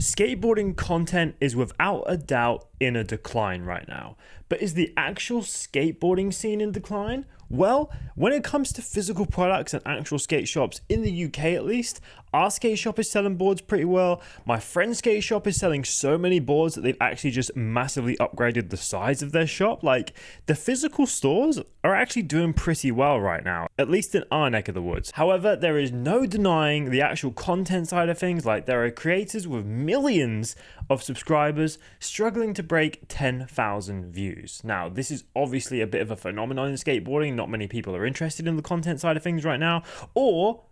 Skateboarding content is without a doubt in a decline right now. But is the actual skateboarding scene in decline? Well, when it comes to physical products and actual skate shops, in the UK at least, our skate shop is selling boards pretty well. My friend's skate shop is selling so many boards that they've actually just massively upgraded the size of their shop. Like, the physical stores are actually doing pretty well right now, at least in our neck of the woods. However, there is no denying the actual content side of things. Like, there are creators with millions of subscribers struggling to break 10,000 views. Now, this is obviously a bit of a phenomenon in skateboarding. Not many people are interested in the content side of things right now. Or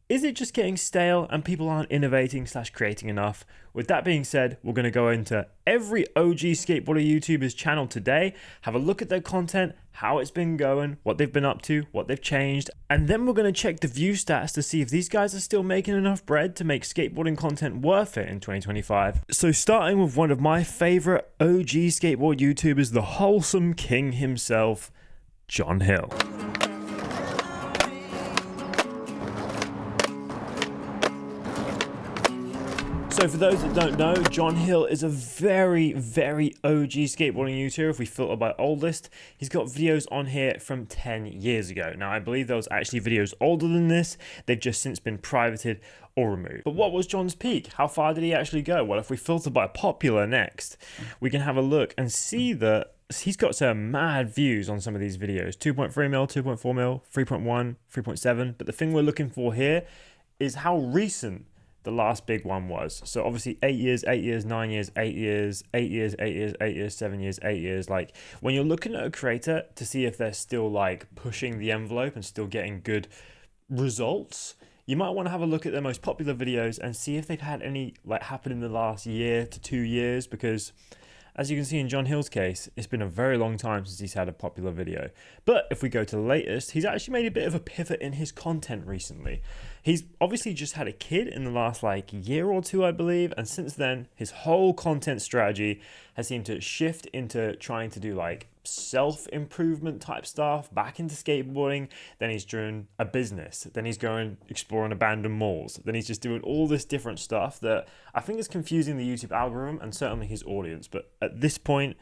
is it just getting stale and people aren't innovating / creating enough? With that being said, we're going to go into every OG skateboarder YouTuber's channel today, have a look at their content, how it's been going, what they've been up to, what they've changed, and then we're going to check the view stats to see if these guys are still making enough bread to make skateboarding content worth it in 2025. So starting with one of my favorite OG skateboard YouTubers, the wholesome king himself, John Hill. So for those that don't know, John Hill is a very, very OG skateboarding YouTuber. If we filter by oldest, he's got videos on here from 10 years ago. Now, I believe those actually videos older than this. They've just since been privated or removed. But what was John's peak? How far did he actually go? Well, if we filter by popular next, we can have a look and see that he's got some mad views on some of these videos. 2.3 mil, 2.4 mil, 3.1, 3.7. But the thing we're looking for here is how recent the last big one was. So obviously 8 years, 8 years, 9 years, 8 years, 8 years, 8 years, 8 years, 7 years, 8 years. Like, when you're looking at a creator to see if they're still like pushing the envelope and still getting good results, you might want to have a look at their most popular videos and see if they've had any like happen in the last year to 2 years, because as you can see in John Hill's case, it's been a very long time since he's had a popular video. But if we go to the latest, he's actually made a bit of a pivot in his content recently. He's obviously just had a kid in the last like year or two, I believe. And since then, his whole content strategy has seemed to shift into trying to do like self-improvement type stuff, back into skateboarding. Then he's doing a business. Then he's going exploring abandoned malls. Then he's just doing all this different stuff that I think is confusing the YouTube algorithm and certainly his audience. But at this point,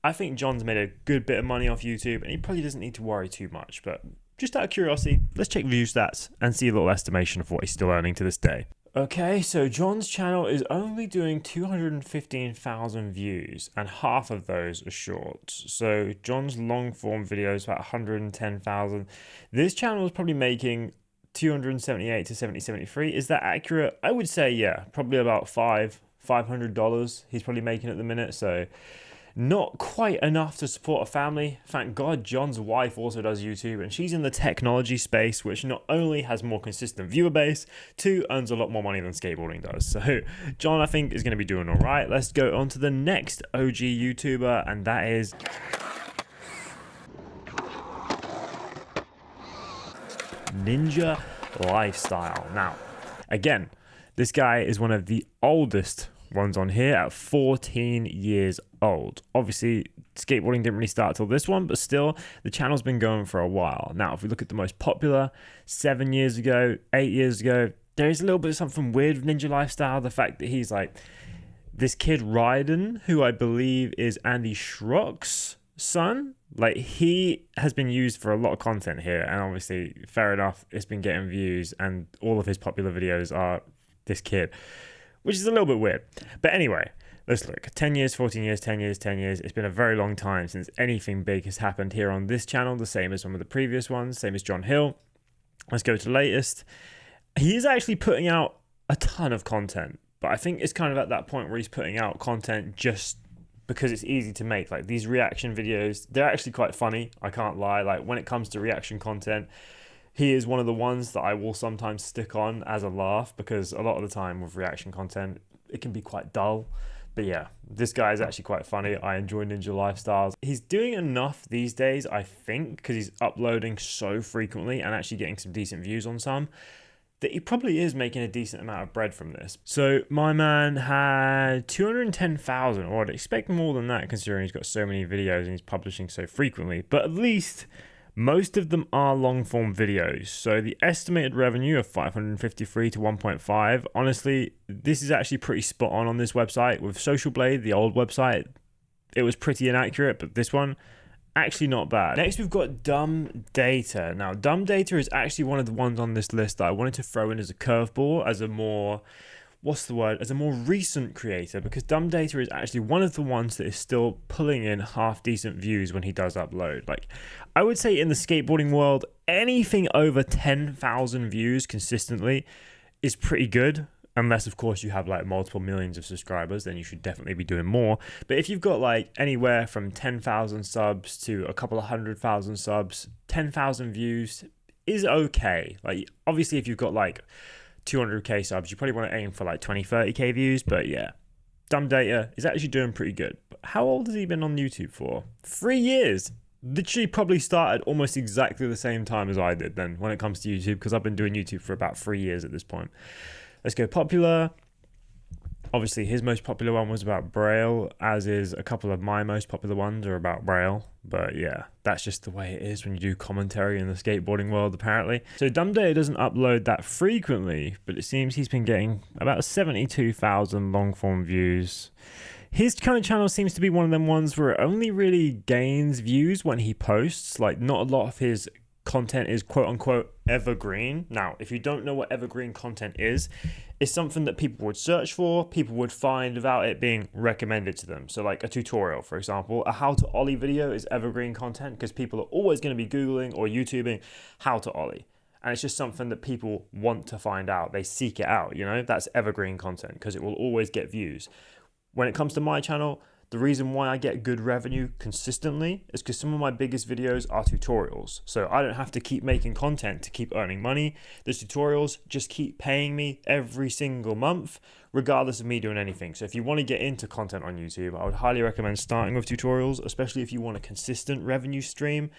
I think John's made a good bit of money off YouTube and he probably doesn't need to worry too much. But just out of curiosity, let's check view stats and see a little estimation of what he's still earning to this day. Okay, so John's channel is only doing 215,000 views and half of those are shorts. So John's long form videos about 110,000. This channel is probably making 278 to 73. Is that accurate? I would say, yeah, probably about $500 he's probably making at the minute. So not quite enough to support a family. Thank God John's wife also does YouTube and she's in the technology space, which not only has more consistent viewer base, two, earns a lot more money than skateboarding does. So John, I think, is going to be doing all right. Let's go on to the next OG YouTuber, and that is Ninja Lifestyle. Now, again, this guy is one of the oldest ones on here at 14 years old. Obviously, skateboarding didn't really start till this one, but still, the channel's been going for a while. Now, if we look at the most popular, 7 years ago, 8 years ago, there is a little bit of something weird with Ninja Lifestyle. The fact that he's like this kid Ryden, who I believe is Andy Schrock's son. Like, he has been used for a lot of content here, and obviously, fair enough, it's been getting views, and all of his popular videos are this kid, which is a little bit weird. But anyway, let's look. 10 years, 14 years, 10 years, 10 years. It's been a very long time since anything big has happened here on this channel, the same as some of the previous ones, same as John Hill. Let's go to the latest. He is actually putting out a ton of content, but I think it's kind of at that point where he's putting out content just because it's easy to make. Like, these reaction videos, they're actually quite funny, I can't lie. Like, when it comes to reaction content, he is one of the ones that I will sometimes stick on as a laugh, because a lot of the time with reaction content, it can be quite dull. But yeah, this guy is actually quite funny. I enjoy Ninja Lifestyles. He's doing enough these days, I think, because he's uploading so frequently and actually getting some decent views on some, that he probably is making a decent amount of bread from this. So my man had 210,000, or I'd expect more than that considering he's got so many videos and he's publishing so frequently. But at least Most of them are long form videos. So the estimated revenue of 553 to 1.5, honestly, this is actually pretty spot on this website. With Social Blade, the old website, it was pretty inaccurate, but this one, actually not bad. Next, we've got Dumb Data. Now, Dumb Data is actually one of the ones on this list that I wanted to throw in as a curveball, as a more, as a more recent creator, because Dumb Data is actually one of the ones that is still pulling in half decent views when he does upload. Like, I would say in the skateboarding world, anything over 10,000 views consistently is pretty good. Unless, of course, you have like multiple millions of subscribers, then you should definitely be doing more. But if you've got like anywhere from 10,000 subs to a couple of 100,000 subs, 10,000 views is okay. Like, obviously, if you've got like 200k subs, you probably want to aim for like 20, 30k views. But yeah, Dumb Data is actually doing pretty good. But how old has he been on YouTube for? 3 years. Literally probably started almost exactly the same time as I did then when it comes to YouTube, because I've been doing YouTube for about 3 years at this point. Let's go popular. Obviously, his most popular one was about Braille, as is a couple of my most popular ones are about Braille. But yeah, that's just the way it is when you do commentary in the skateboarding world, apparently. So Dumb Data doesn't upload that frequently, but it seems he's been getting about 72,000 long form views. His current channel seems to be one of them ones where it only really gains views when he posts. Like, not a lot of his content is quote unquote evergreen. Now, if you don't know what evergreen content is, it's something that people would search for, people would find without it being recommended to them. So like a tutorial, for example, a how to ollie video is evergreen content because people are always going to be Googling or YouTubing how to ollie. And it's just something that people want to find out. They seek it out, you know, that's evergreen content because it will always get views. When it comes to my channel, the reason why I get good revenue consistently is because some of my biggest videos are tutorials. So I don't have to keep making content to keep earning money. The tutorials just keep paying me every single month, regardless of me doing anything. So if you want to get into content on YouTube, I would highly recommend starting with tutorials, especially if you want a consistent revenue stream,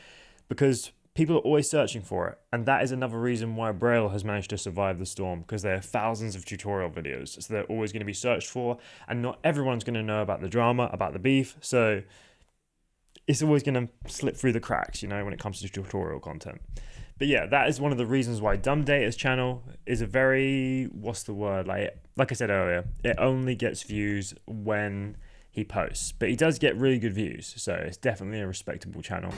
because people are always searching for it. And that is another reason why Braille has managed to survive the storm, because there are thousands of tutorial videos. So they're always going to be searched for, and not everyone's going to know about the drama, about the beef. So it's always going to slip through the cracks, you know, when it comes to tutorial content. But yeah, that is one of the reasons why Dumb Data's channel is a very, like I said earlier, it only gets views when he posts. But he does get really good views, so it's definitely a respectable channel.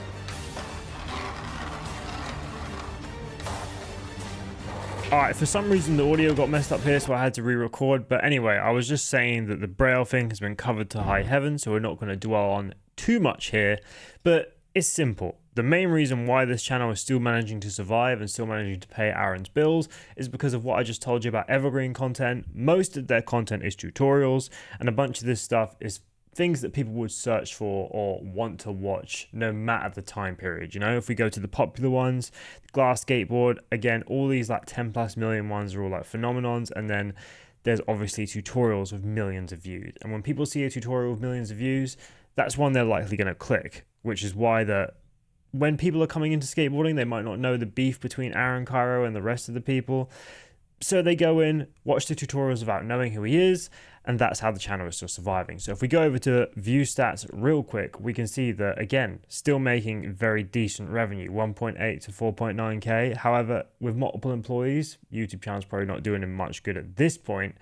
Alright, for some reason the audio got messed up here, so I had to re-record. But anyway, I was just saying that the Braille thing has been covered to high heaven, so we're not going to dwell on too much here. But it's simple. The main reason why this channel is still managing to survive and still managing to pay Aaron's bills is because of what I just told you about evergreen content. Most of their content is tutorials, and a bunch of this stuff is things that people would search for or want to watch no matter the time period. You know, if we go to the popular ones, Glass Skateboard, again, all these like 10 plus million ones are all like phenomenons. And then there's obviously tutorials with millions of views. And when people see a tutorial with millions of views, that's one they're likely going to click, which is why when people are coming into skateboarding, they might not know the beef between Aaron Cairo and the rest of the people. So they go in, watch the tutorials without knowing who he is, and that's how the channel is still surviving. So if we go over to view stats real quick, we can see that, again, still making very decent revenue, 1.8 to 4.9k. However, with multiple employees, YouTube channel's probably not doing him much good at this point.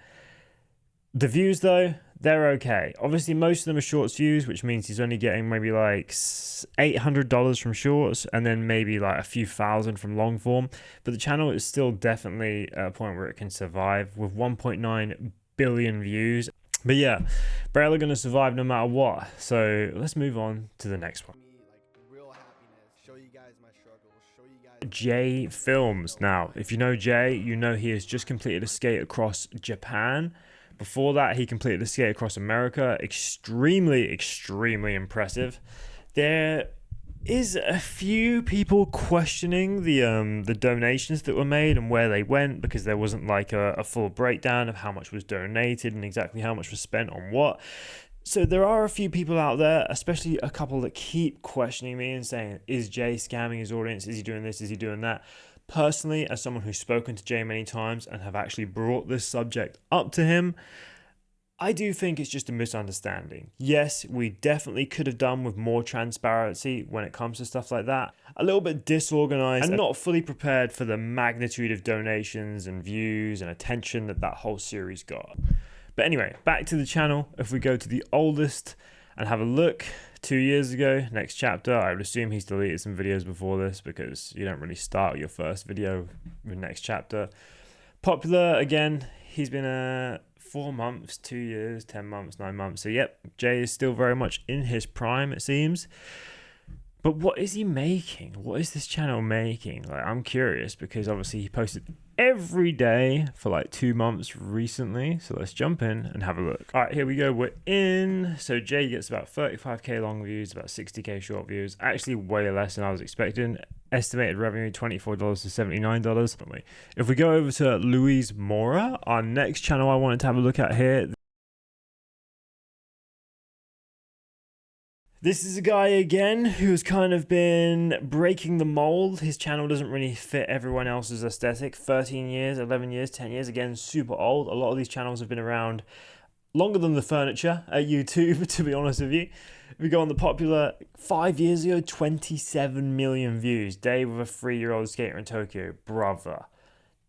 The views, though, they're okay. Obviously, most of them are shorts views, which means he's only getting maybe like $800 from shorts and then maybe like a few thousand from long form. But the channel is still definitely at a point where it can survive with 1.9 billion views. But yeah, Braille are going to survive no matter what. So let's move on to the next one. Jay Films. Now, if you know Jay, you know he has just completed a skate across Japan. Before that, he completed a skate across America. Extremely, extremely impressive. There is a few people questioning the donations that were made and where they went, because there wasn't like a full breakdown of how much was donated and exactly how much was spent on what. So there are a few people out there, especially a couple that keep questioning me and saying, is Jay scamming his audience? Is he doing this? Is he doing that? Personally, as someone who's spoken to Jay many times and have actually brought this subject up to him, I do think it's just a misunderstanding. Yes, we definitely could have done with more transparency when it comes to stuff like that. A little bit disorganized and not fully prepared for the magnitude of donations and views and attention that that whole series got. But anyway, back to the channel. If we go to the oldest and have a look, 2 years ago, next chapter, I would assume he's deleted some videos before this because you don't really start your first video with next chapter. Popular, again, he's been 4 months, 2 years, 10 months, 9 months. So yep, Jay is still very much in his prime, it seems. But what is he making? What is this channel making? Like, I'm curious because obviously he posted every day for like 2 months recently. So let's jump in and have a look. All right, here we go. We're in. So Jay gets about 35k long views, about 60k short views. Actually, way less than I was expecting. Estimated revenue $24 to $79. If we go over to Louise Mora, our next channel I wanted to have a look at here. This is a guy again who's kind of been breaking the mold. His channel doesn't really fit everyone else's aesthetic. 13 years, 11 years, 10 years, again, super old. A lot of these channels have been around longer than the furniture at YouTube, to be honest with you. If we go on the popular, 5 years ago, 27 million views. Day with a 3-year-old skater in Tokyo. Brother.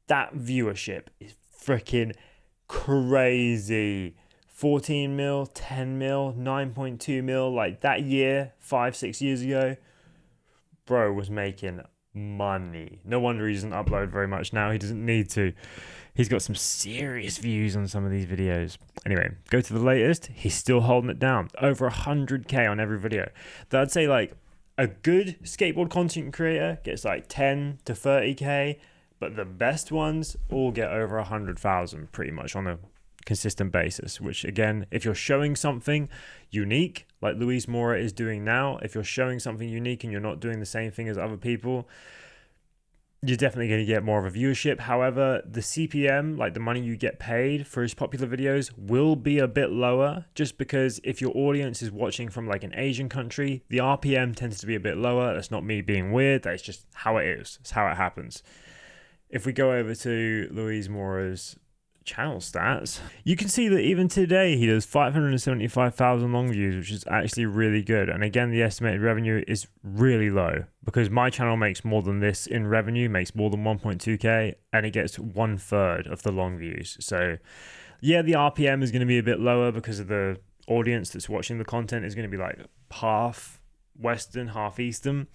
That viewership is freaking crazy. 14 mil, 10 mil, 9.2 mil, like that year, 5-6 years ago, bro was making money. No wonder he doesn't upload very much now. He doesn't need to. He's got some serious views on some of these videos. Anyway, go to the latest. He's still holding it down. Over 100k on every video. I'd say like a good skateboard content creator gets like 10 to 30k, but the best ones all get over 100,000 pretty much on a consistent basis, which again, if you're showing something unique like Louise Mora is doing now, if you're showing something unique and you're not doing the same thing as other people, you're definitely going to get more of a viewership. However, the CPM, like the money you get paid for his popular videos, will be a bit lower, just because if your audience is watching from like an Asian country, the RPM tends to be a bit lower. That's not me being weird, that's just how it is. It's how it happens. If we go over to Louise Mora's channel stats, you can see that even today he does 575,000 long views, which is actually really good. And again, the estimated revenue is really low because my channel makes more than this in revenue, makes more than 1.2k, and it gets 1/3 of the long views. So yeah, the RPM is going to be a bit lower because of the audience that's watching the content is going to be like half Western, half Eastern,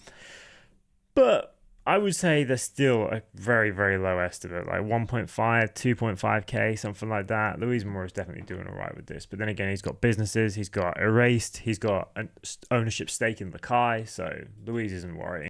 but I would say there's still a very, very low estimate, like 1.5, 2.5k, something like that. Louise Mora is definitely doing all right with this. But then again, he's got businesses, he's got Erased, he's got an ownership stake in the Kai, so Louise isn't worrying.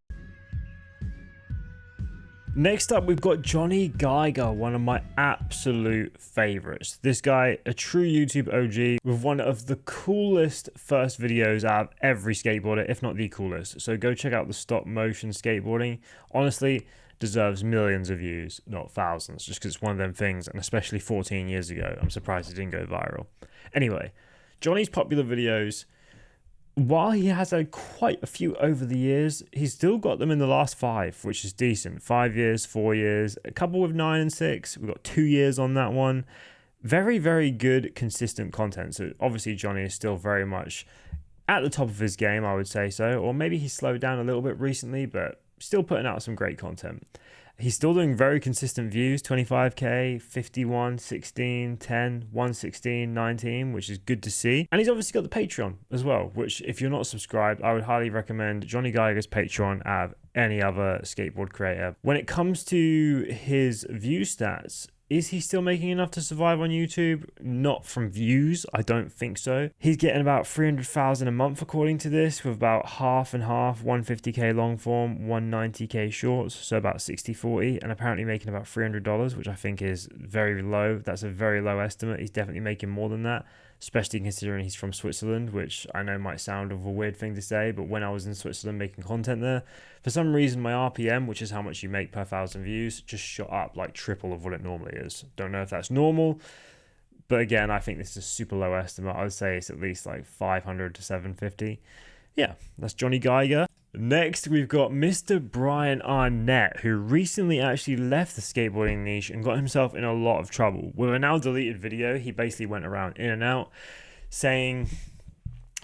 Next up, we've got Johnny Geger, one of my absolute favorites. This guy, a true YouTube OG with one of the coolest first videos out of every skateboarder, if not the coolest. So go check out the stop motion skateboarding. Honestly, deserves millions of views, not thousands, just because it's one of them things, and especially 14 years ago. I'm surprised it didn't go viral. Anyway, Johnny's popular videos, while he has had quite a few over the years, he's still got them in the last 5, which is decent. 5 years, 4 years, a couple with 9 and 6. We've got 2 years on that one. Very, very good, consistent content. So obviously Johnny is still very much at the top of his game, I would say so. Or maybe he slowed down a little bit recently, but still putting out some great content. He's still doing very consistent views, 25k, 51, 16, 10, 116, 19, which is good to see. And he's obviously got the Patreon as well, which if you're not subscribed, I would highly recommend Johnny Geger's Patreon out of any other skateboard creator. When it comes to his view stats, is he still making enough to survive on YouTube? Not from views, I don't think so. He's getting about 300,000 a month according to this, with about half and half, 150k long form, 190k shorts, so about 60-40, and apparently making about $300, which I think is very low. That's a very low estimate. He's definitely making more than that, especially considering he's from Switzerland, which I know might sound of a weird thing to say, but when I was in Switzerland making content there, for some reason my RPM, which is how much you make per 1,000 views, just shot up like triple of what it normally is. Don't know if that's normal, but again, I think this is a super low estimate. I would say it's at least like 500 to 750. Yeah, that's Johnny Geger. Next, we've got Mr. Brian Arnette, who recently actually left the skateboarding niche and got himself in a lot of trouble. With a now deleted video, he basically went around in and out saying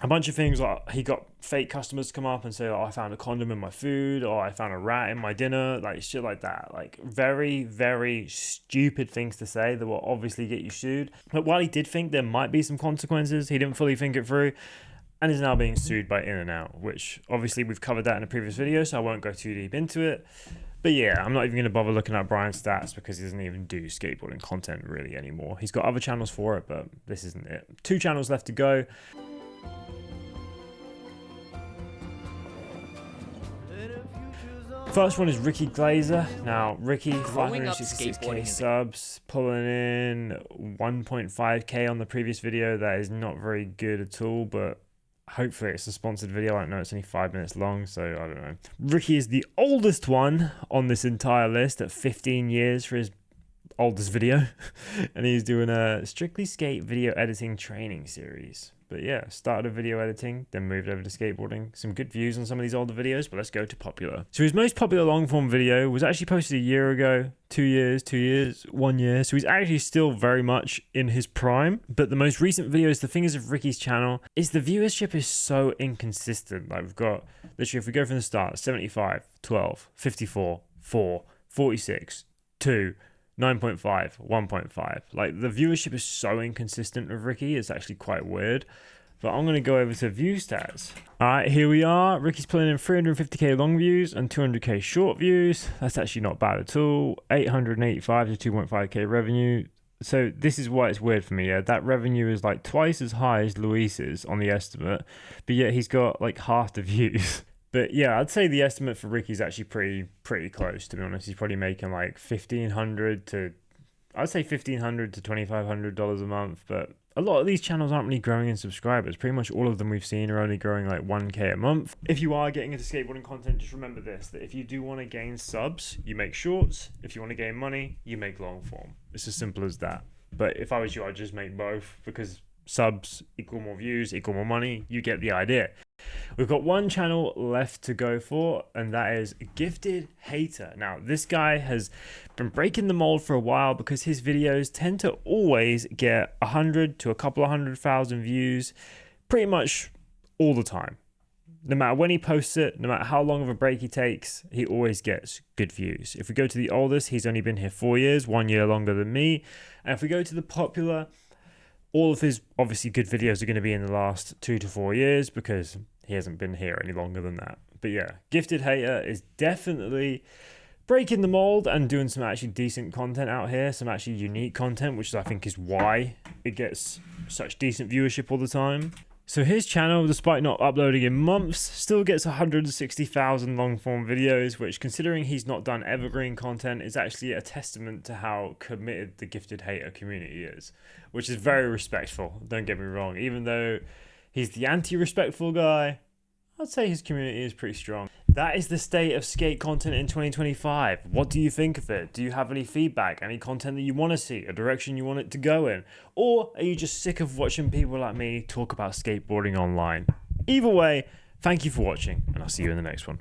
a bunch of things, like he got fake customers to come up and say, oh, I found a condom in my food, or I found a rat in my dinner, like shit like that. Like very, very stupid things to say that will obviously get you sued. But while he did think there might be some consequences, he didn't fully think it through and is now being sued by In-N-Out, which obviously we've covered that in a previous video, so I won't go too deep into it. But yeah, I'm not even going to bother looking at Brian's stats because he doesn't even do skateboarding content really anymore. He's got other channels for it, but this isn't it. 2 channels left to go. First one is Ricky Glazer. Now, Ricky, 566k subs, pulling in 1.5k on the previous video. That is not very good at all, but hopefully it's a sponsored video. I know it's only 5 minutes long, so I don't know. Ricky is the oldest one on this entire list at 15 years for his oldest video. And he's doing a Strictly Skate video editing training series. But yeah, started video editing, then moved over to skateboarding. Some good views on some of these older videos, but let's go to popular. So his most popular long form video was actually posted a year ago, 2 years, 1 year. So he's actually still very much in his prime. But the most recent videos, the thing is of Ricky's channel, is the viewership is so inconsistent. Like we've got, literally if we go from the start, 75, 12, 54, 4, 46, 2, 9.5, 1.5. Like the viewership is so inconsistent with Ricky, it's actually quite weird. But I'm going to go over to view stats. Alright, here we are. Ricky's pulling in 350k long views and 200k short views. That's actually not bad at all. 885 to 2.5k revenue. So this is why it's weird for me. Yeah, that revenue is like twice as high as Luis's on the estimate, but yet he's got like half the views. But yeah, I'd say the estimate for Ricky is actually pretty close, to be honest. He's probably making like $1,500 to $2,500 a month. But a lot of these channels aren't really growing in subscribers. Pretty much all of them we've seen are only growing like 1k a month. If you are getting into skateboarding content, just remember this, that if you do want to gain subs, you make shorts. If you want to gain money, you make long form. It's as simple as that. But if I was you, I'd just make both, because subs equal more views, equal more money. You get the idea. We've got one channel left to go for, and that is Gifted Hater. Now, this guy has been breaking the mold for a while because his videos tend to always get 100 to a couple of 100,000 views pretty much all the time. No matter when he posts it, no matter how long of a break he takes, he always gets good views. If we go to the oldest, he's only been here 4 years, 1 year longer than me. And if we go to the popular, all of his obviously good videos are going to be in the last 2 to 4 years because he hasn't been here any longer than that. But yeah, Gifted Hater is definitely breaking the mold and doing some actually decent content out here, some actually unique content, which I think is why it gets such decent viewership all the time. So his channel, despite not uploading in months, still gets 160,000 long form videos, which, considering he's not done evergreen content, is actually a testament to how committed the Gifted Hater community is, which is very respectful, don't get me wrong. Even though he's the anti-respectful guy, I'd say his community is pretty strong. That is the state of skate content in 2025. What do you think of it? Do you have any feedback? Any content that you want to see? A direction you want it to go in? Or are you just sick of watching people like me talk about skateboarding online? Either way, thank you for watching, and I'll see you in the next one.